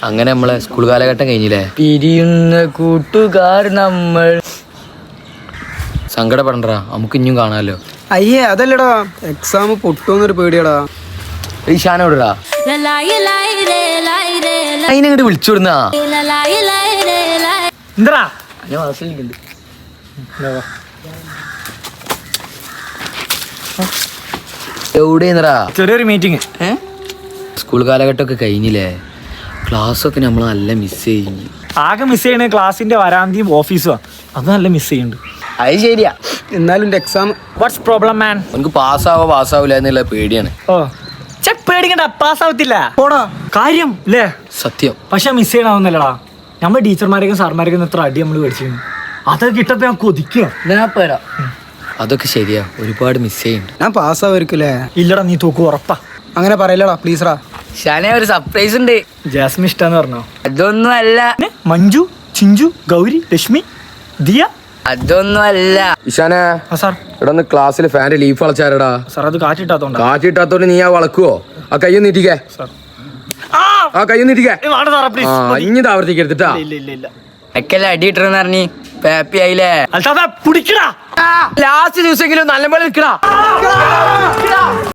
അങ്ങനെ നമ്മളെ സ്കൂൾ കാലഘട്ടം കഴിഞ്ഞില്ലേ? പിരിയുന്ന കൂട്ടുകാർ നമ്മൾ. സങ്കടപ്പെടണ്ടാ, നമുക്ക് ഇനിയും കാണാമല്ലോ. അയ്യേ അതല്ലടാ, എക്സാം പൊട്ടുന്നൊരു പേടിയടാ. ഈശാനോടാ അതിനങ്ങോട്ട് വിളിച്ചുവിടുന്നാ. എന്താ എവിടെയാ ചെറിയൊരു മീറ്റിംഗ്. സ്കൂൾ കാലഘട്ടമൊക്കെ കഴിഞ്ഞില്ലേ? ക്ലാസ്സൊക്കെ നമ്മൾ നല്ല മിസ് ചെയ്യുന്നു. ആകെ മിസ് ചെയ്യണ ക്ലാസ്സിന്റെ വരാന്തിയും ഓഫീസും അത് നല്ല മിസ് ചെയ്യുന്നുണ്ട്. അത് ശരിയാ. എന്നാലും എൻ്റെ എക്സാം വാട്ട്സ് പ്രോബ്ലം മാൻ? നമുക്ക് പാസ്സാവില്ല എന്നുള്ള പേടിയാണ്. ഓ പേടിക്കണ്ട, പാസ്സാവത്തില്ല. പോടാ കാര്യം അല്ലേ? സത്യം. പക്ഷെ മിസ് ചെയ്യണമെന്നല്ലടാ, നമ്മൾ ടീച്ചർമാരേക്കും സാർമാരേക്കും എത്ര അടി നമ്മൾ മേടിച്ചിരുന്നു. അതൊക്കെ കിട്ടപ്പോ ഞാൻ കൊതിക്കുക. അതൊക്കെ ശരിയാ, ഒരുപാട് മിസ് ചെയ്യുന്നുണ്ട്. ഞാൻ പാസ്സാവായിരിക്കില്ലേ? ഇല്ലടാ, നീ തോക്കു ഉറപ്പാ. അങ്ങനെ പറയലടാ പ്ലീസ്റാ. ഷാനെ ഒരു സർപ്രൈസ് ഉണ്ട്. ജാസ്മിൻ ഇഷ്ടാന്ന് പറഞ്ഞോ? അതൊന്നും അല്ല. മഞ്ജു, ചിഞ്ചു, ഗൗരി, ലക്ഷ്മി, ദിയ. അതൊന്നും അല്ല. ഇഷാനെ സാർ, ഇവിടെ ഒന്ന് ക്ലാസ്സിൽ ഫാൻ്റെ ലീഫ് വളച്ചാരടാ. സാർ അത് കാറ്റിട്ടാത്തോണ്ടാ. കാറ്റിട്ടാത്തോണ്ട് നീ ആ വളക്കുവോ? ആ കയ്യൊന്ന് നീട്ടിക്കേ. ആ കയ്യൊന്ന് നീട്ടിക്കേ. ഇനി ആവർത്തിക്കരുത്തിട്ടാ. എക്കെല്ലാം അടി ഇട്ടെന്ന് പറഞ്ഞ് ഹാപ്പി ആയില്ലേ? ലാസ്റ്റ് ദിവസമെങ്കിലും നല്ലപോലെ നിൽക്കടാ.